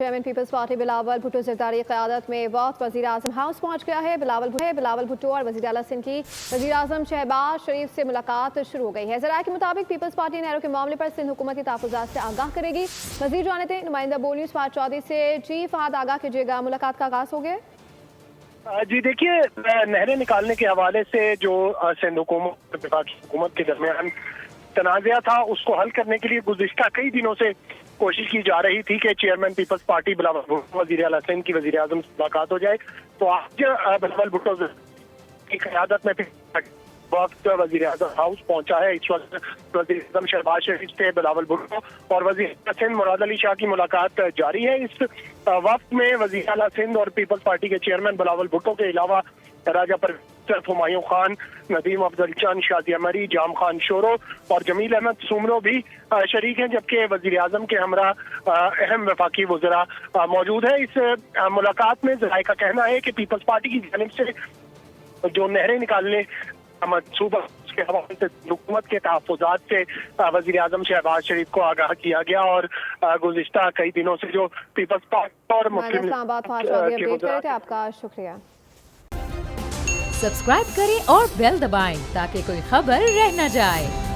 Chairman peoples party Bilawal Bhutto Zardari क़यादत में वक्त वज़ीर आज़म हाउस पहुँच गया है। बिलावल भुट्टो और वज़ीर आला सिंध की वज़ीर आज़म शहबाज शरीफ से मुलाकात शुरू हो गई है। ज़राए के मुताबिक पीपल्स पार्टी नहरों के मामले पर सिंध हुकूमत के तहफ़्फ़ुज़ात से आगाह करेगी। मज़ीद जानते नुमाइंदा बोल न्यूज़ फहद चौधरी से। जी फहद, आगाह कीजिएगा, मुलाकात का आगाज़ हो गया? जी देखिए, नहरें निकालने के हवाले से जो सिंध हुकूमत और वफाकी हुकूमत के दरमियान तनाज़ा था, उसको हल करने के लिए गुज़िश्ता कई दिनों से कोशिश की जा रही थी कि chairman peoples party Bilawal Bhutto वज़ीर आला सिंध की वज़ीर आज़म से मुलाकात हो जाए। तो आज बिलावल भुट्टो की क़यादत में वक्त वज़ीर आज़म हाउस पहुंचा है। इस वक्त वज़ीर आज़म शहबाज शरीफ से बिलावल भुट्टो और वज़ीर आला सिंध मुराद अली शाह की मुलाकात जारी है। इस वक्त में वज़ीर आला सिंध और पीपल्स पार्टी के चेयरमैन बिलावल भुट्टो के अलावा राजा परवेज़, हुमायूं खान, नदीम अफजल चंद, शादिया मरी, जाम खान शोरो और जमील अहमद सुमरो भी शरीक हैं, जबकि वज़ीर आज़म के हमरा अहम वफाकी वज़रा मौजूद है। इस मुलाकात में ज़राए का कहना है कि पीपल्स पार्टी की जानिब से जो नहरें निकालने मंसूबा उसके हवाले से हुकूमत के तहफ़्फ़ुज़ात से वज़ीर आज़म शहबाज शरीफ को आगाह किया गया और गुज़िश्ता कई दिनों से जो पीपल्स पार्टी और मुस्लिम आपका शुक्रिया। सब्सक्राइब करें और बेल दबाएं ताकि कोई खबर रह न जाए।